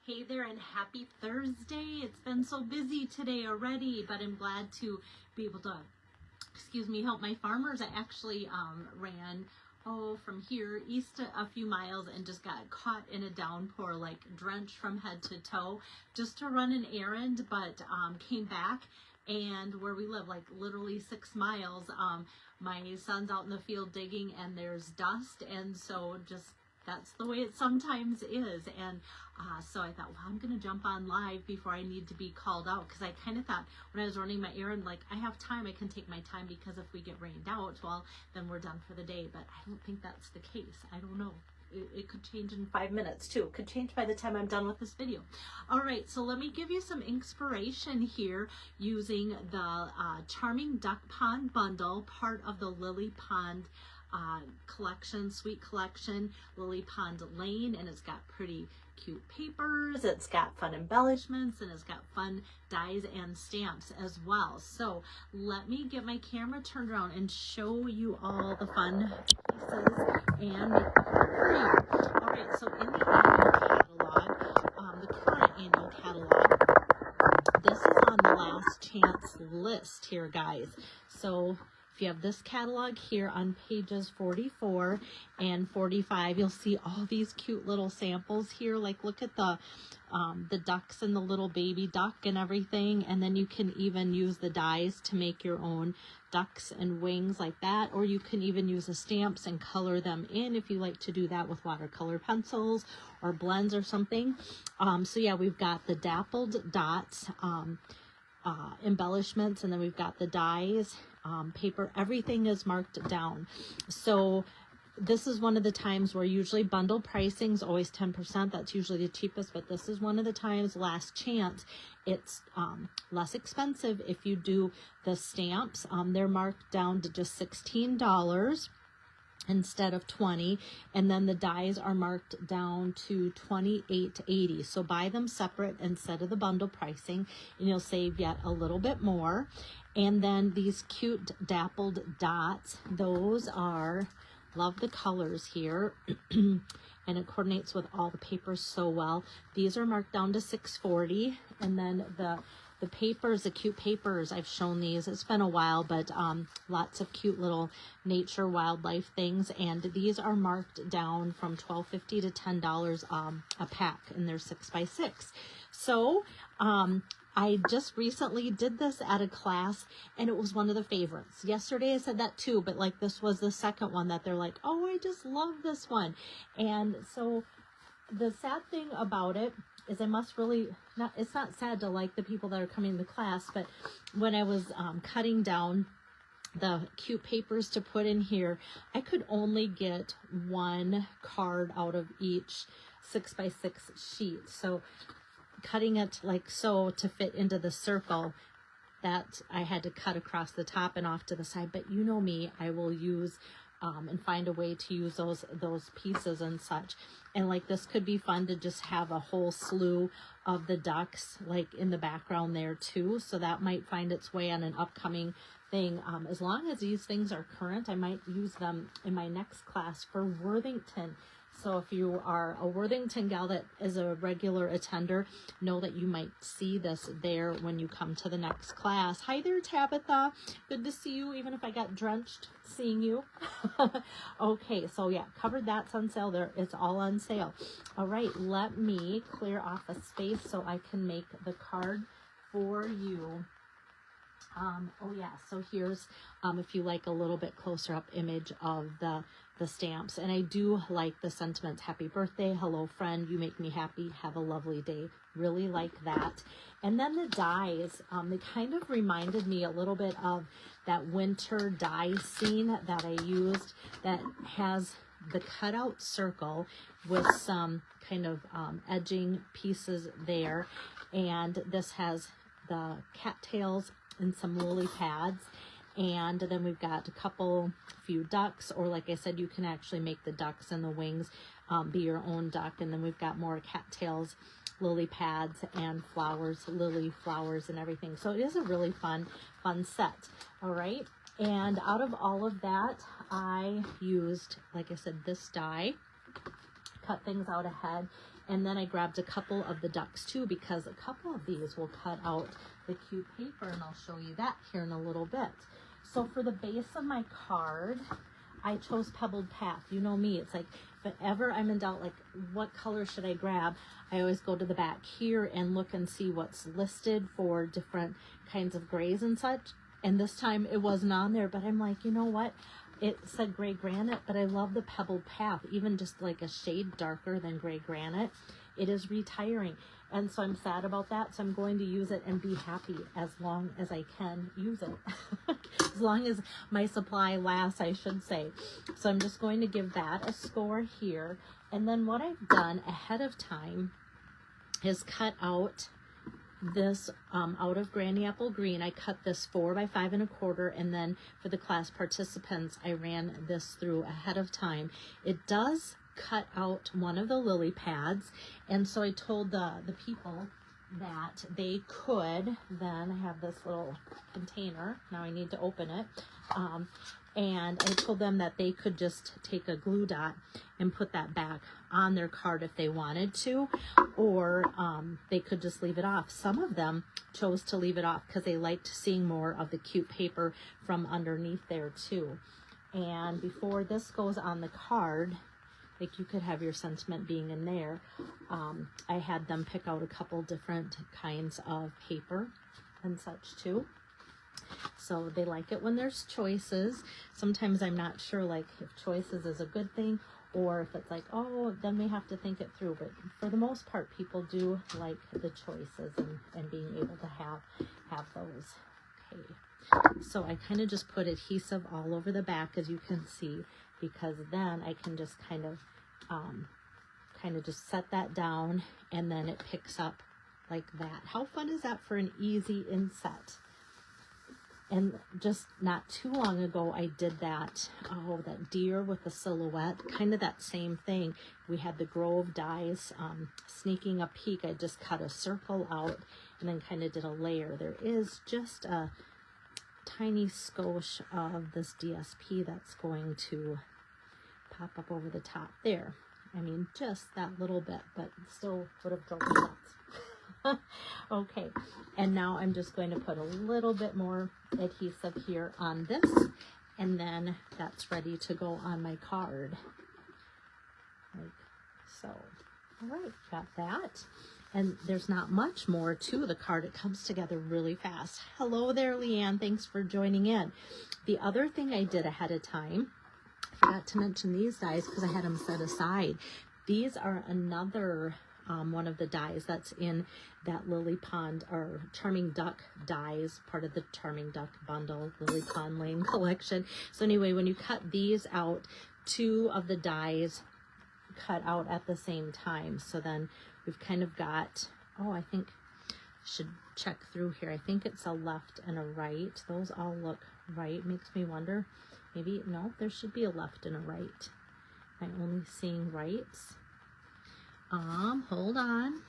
Hey there and happy Thursday. It's been so busy today already, but I'm glad to be able to, help my farmers. I actually ran, from here east a few miles and just got caught in a downpour, like drenched from head to toe, just to run an errand, but came back. And where we live, like literally 6 miles, my son's out in the field digging and there's dust. And so just that's the way it sometimes is. And so I thought, well, I'm going to jump on live before I need to be called out, because I kind of thought when I was running my errand, like, I have time, I can take my time, because if we get rained out, well, then we're done for the day. But I don't think that's the case. I don't know. It could change in 5 minutes too. It could change by the time I'm done with this video. All right, so let me give you some inspiration here using the Charming Duck Pond bundle, part of the Lily Pond collection, sweet collection, Lily Pond Lane, and it's got pretty cute papers, it's got fun embellishments, and it's got fun dies and stamps as well. So let me get my camera turned around and show you all the fun pieces and make the card for you. All right, so in the annual catalog, the current annual catalog, this is on the last chance list here, guys. So if you have this catalog here on pages 44 and 45, you'll see all these cute little samples here. Like, look at the ducks and the little baby duck and everything. And then you can even use the dies to make your own ducks and wings like that. Or you can even use the stamps and color them in if you like to do that with watercolor pencils or blends or something. So yeah, we've got the dappled dots, embellishments, and then we've got the dies, paper, everything is marked down. So this is one of the times where usually bundle pricing is always 10%. That's usually the cheapest, but this is one of the times, last chance, it's less expensive if you do the stamps. They're marked down to just $16 instead of $20, and then the dies are marked down to $28.80. So buy them separate instead of the bundle pricing, and you'll save yet a little bit more. And then these cute dappled dots, those are, love the colors here, and it coordinates with all the papers so well. These are marked down to $6.40, and then the papers, the cute papers, I've shown these, it's been a while, but lots of cute little nature wildlife things, and these are marked down from $12.50 to $10 a pack, and they're 6 by 6. So I just recently did this at a class, and it was one of the favorites. Yesterday I said that too, but like this was the second one that they're like, oh, I just love this one. And so the sad thing about it is I must really, it's not sad to like the people that are coming to class, but when I was cutting down the cute papers to put in here, I could only get one card out of each 6 by 6 sheet. So cutting it like so to fit into the circle, that I had to cut across the top and off to the side. But you know me, I will use and find a way to use those pieces and such. And like this could be fun to just have a whole slew of the ducks like in the background there too. So that might find its way on an upcoming thing. As long as these things are current, I might use them in my next class for Worthington. So if you are a Worthington gal that is a regular attender, know that you might see this there when you come to the next class. Hi there, Tabitha. Good to see you, even if I got drenched seeing you. Okay, so yeah, covered that's on sale there. It's all on sale. All right, let me clear off a space so I can make the card for you. Oh yeah, so here's, if you like a little bit closer up image of the stamps. And I do like the sentiments. Happy birthday, hello friend, you make me happy, have a lovely day. Really like that. And then the dies, they kind of reminded me a little bit of that winter die scene that I used that has the cutout circle with some kind of edging pieces there. And this has the cattails and some lily pads, and then we've got a few ducks, or like I said, you can actually make the ducks and the wings be your own duck. And then we've got more cattails, lily pads, and flowers, lily flowers and everything. So it is a really fun set. All right, and out of all of that, I used, like I said, this die, cut things out ahead. And then I grabbed a couple of the ducks too, because a couple of these will cut out the cute paper, and I'll show you that here in a little bit. So for the base of my card, I chose Pebbled Path. You know me, it's like, if ever I'm in doubt, like what color should I grab, I always go to the back here and look and see what's listed for different kinds of grays and such. And this time it wasn't on there, but I'm like, you know what? It said gray granite, but I love the Pebbled Path, even just like a shade darker than gray granite. It is retiring. And so I'm sad about that. So I'm going to use it and be happy as long as I can use it. As long as my supply lasts, I should say. So I'm just going to give that a score here. And then what I've done ahead of time is cut out this out of Granny Apple Green. I cut this 4 by 5 1/4, and then for the class participants, I ran this through ahead of time. It does cut out one of the lily pads, and so I told the people that they could, then I have this little container, now I need to open it, and I told them that they could just take a glue dot and put that back on their card if they wanted to, or they could just leave it off. Some of them chose to leave it off because they liked seeing more of the cute paper from underneath there too. And before this goes on the card, like you could have your sentiment being in there, I had them pick out a couple different kinds of paper and such too. So they like it when there's choices. Sometimes I'm not sure like if choices is a good thing, or if it's like, oh, then we have to think it through. But for the most part, people do like the choices and being able to have those. Okay, so I kind of just put adhesive all over the back, as you can see, because then I can just kind of just set that down, and then it picks up like that. How fun is that for an easy inset? And just not too long ago, I did that, that deer with the silhouette, kind of that same thing. We had the Grove dies, sneaking a peek. I just cut a circle out and then kind of did a layer. There is just a tiny skosh of this DSP that's going to pop up over the top there. I mean, just that little bit, but still would have drove me nuts. Okay, and now I'm just going to put a little bit more adhesive here on this, and then that's ready to go on my card. Like so. All right, got that. And there's not much more to the card. It comes together really fast. Hello there, Leanne. Thanks for joining in. The other thing I did ahead of time, I forgot to mention these dies because I had them set aside. These are another one of the dies that's in that Lily Pond or Charming Duck dies, part of the Charming Duck bundle, Lily Pond Lane collection. So anyway, when you cut these out, 2 of the dies cut out at the same time. So then we've kind of got, I think I should check through here. I think it's a left and a right. Those all look right. Makes me wonder, maybe, no, there should be a left and a right. I'm only seeing rights. Hold on.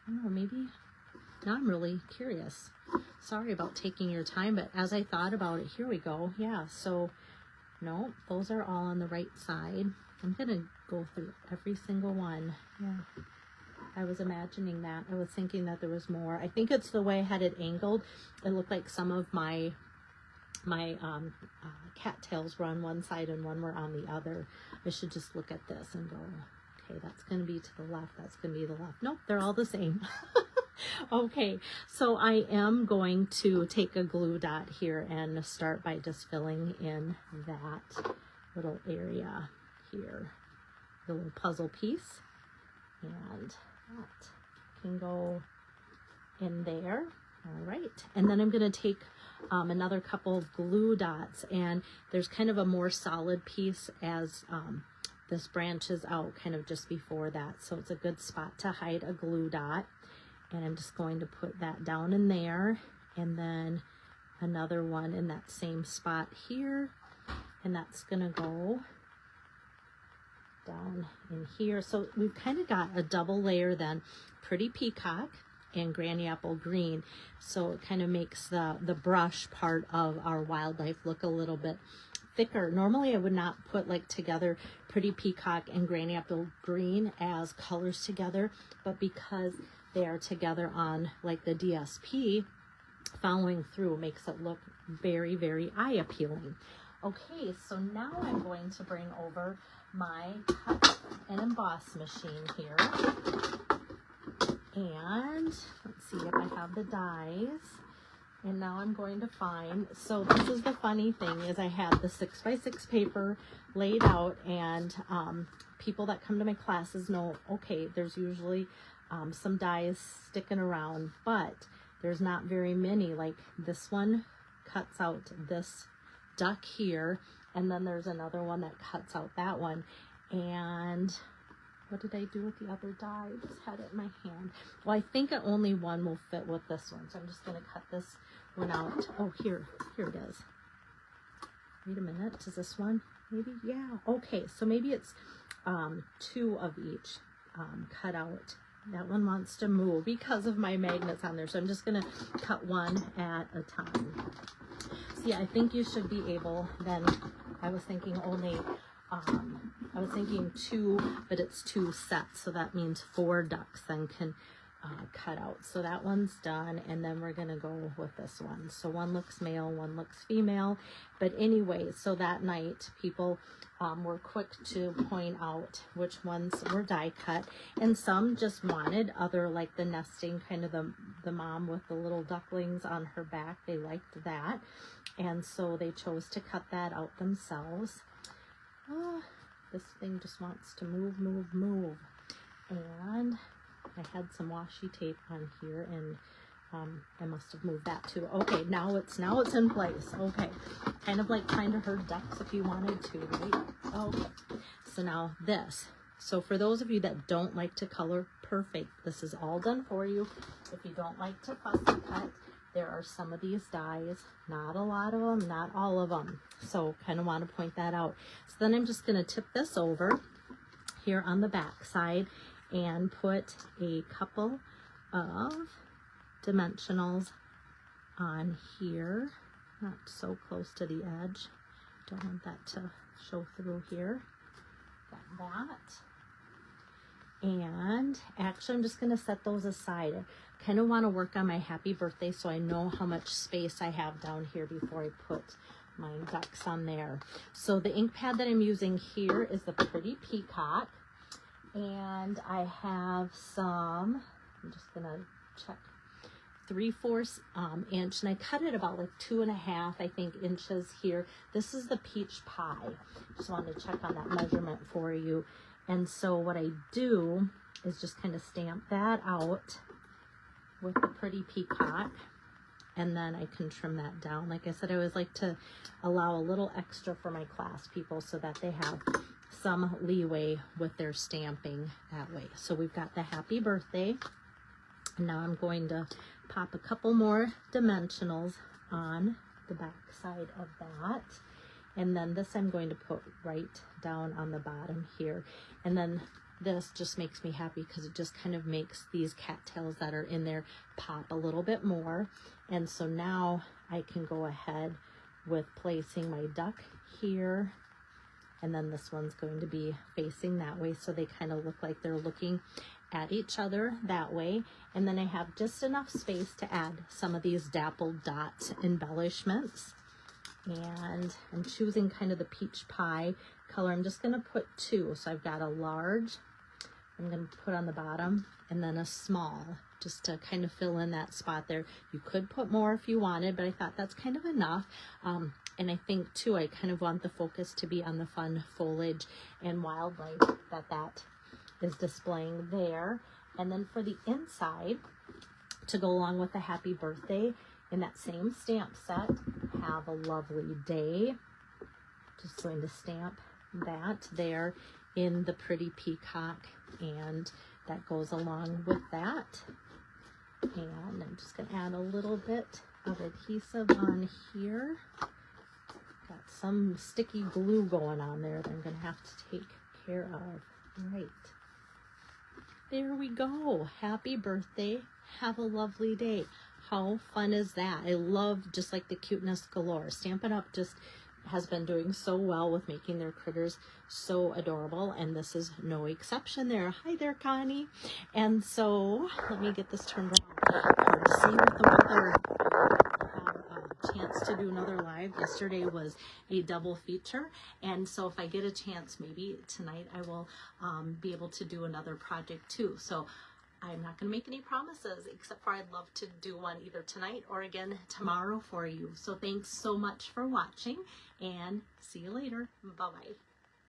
I don't know, maybe, now I'm really curious. Sorry about taking your time, but as I thought about it, here we go. Yeah, so, no, those are all on the right side. I'm going to go through every single one. Yeah, I was imagining that. I was thinking that there was more. I think it's the way I had it angled. It looked like some of my cattails were on one side and one were on the other. I should just look at this and go, okay, that's going to be to the left. That's going to be the left. Nope, they're all the same. Okay, so I am going to take a glue dot here and start by just filling in that little area here, the little puzzle piece, and that can go in there. All right, and then I'm going to take another couple of glue dots, and there's kind of a more solid piece as this branches out kind of just before that, so it's a good spot to hide a glue dot. And I'm just going to put that down in there, and then another one in that same spot here, and that's gonna go down in here. So we've kind of got a double layer then, Pretty Peacock and Granny Apple Green. So it kind of makes the brush part of our wildlife look a little bit thicker. Normally I would not put like together Pretty Peacock and Granny Apple Green as colors together, but because they are together on like the DSP, following through makes it look very, very eye appealing. Okay, so now I'm going to bring over my cut and emboss machine here. And let's see if I have the dies. And now I'm going to find, so this is the funny thing, is I have the 6x6 paper laid out, and people that come to my classes know, okay, there's usually some dies sticking around, but there's not very many. Like this one cuts out this duck here, and then there's another one that cuts out that one. And what did I do with the other die? I just had it in my hand. Well, I think only one will fit with this one, so I'm just going to cut this one out. Oh, here it is. Wait a minute, is this one? Maybe, yeah. Okay, so maybe it's 2 of each cut out. That one wants to move because of my magnets on there, so I'm just going to cut one at a time. So yeah, I think you should be able, then I was thinking only, I was thinking 2, but it's 2 sets, so that means 4 ducks then can cut out. So that one's done, and then we're gonna go with this one. So one looks male, one looks female. But anyway, so that night people were quick to point out which ones were die cut, and some just wanted other, like the nesting, kind of the mom with the little ducklings on her back. They liked that, and so they chose to cut that out themselves. This thing just wants to move, and I had some washi tape on here, and I must have moved that too. Okay, now it's in place. Okay, kind of like trying to herd ducks if you wanted to, right? Okay, so now this. So for those of you that don't like to color, perfect. This is all done for you. If you don't like to fussy cut, there are some of these dies, not a lot of them, not all of them. So kind of want to point that out. So then I'm just going to tip this over here on the back side and put a couple of dimensionals on here, not so close to the edge. Don't want that to show through here. Got that. And actually I'm just going to set those aside. I kind of want to work on my happy birthday so I know how much space I have down here before I put my ducks on there. So the ink pad that I'm using here is the Pretty Peacock. And I have some, I'm just going to check, 3/4 inch, and I cut it about like 2.5, I think, inches here. This is the Peach Pie. Just wanted to check on that measurement for you. And so what I do is just kind of stamp that out with the Pretty Peacock, and then I can trim that down. Like I said, I always like to allow a little extra for my class people so that they have some leeway with their stamping that way. So we've got the happy birthday, and now I'm going to pop a couple more dimensionals on the back side of that, and then this I'm going to put right down on the bottom here. And then this just makes me happy because it just kind of makes these cattails that are in there pop a little bit more. And so now I can go ahead with placing my duck here, and then this one's going to be facing that way, so they kind of look like they're looking at each other that way. And then I have just enough space to add some of these dappled dot embellishments. And I'm choosing kind of the Peach Pie color. I'm just going to put 2. So I've got a large, I'm going to put on the bottom, and then a small, just to kind of fill in that spot there. You could put more if you wanted, but I thought that's kind of enough. And I think too, I kind of want the focus to be on the fun foliage and wildlife that is displaying there. And then for the inside, to go along with the happy birthday, in that same stamp set, have a lovely day. Just going to stamp that there in the Pretty Peacock, and that goes along with that. And I'm just going to add a little bit of adhesive on here. Got some sticky glue going on there that I'm going to have to take care of. Right. There we go. Happy birthday. Have a lovely day. How fun is that? I love just like the cuteness galore. Stampin' Up just has been doing so well with making their critters so adorable, and this is no exception there. Hi there, Connie. And so let me get this turned around. Hard to see with the weather. Chance to do another live. Yesterday was a double feature, and so if I get a chance, maybe tonight I will be able to do another project too. So I'm not going to make any promises, except for I'd love to do one either tonight or again tomorrow for you. So thanks so much for watching, and see you later. Bye-bye.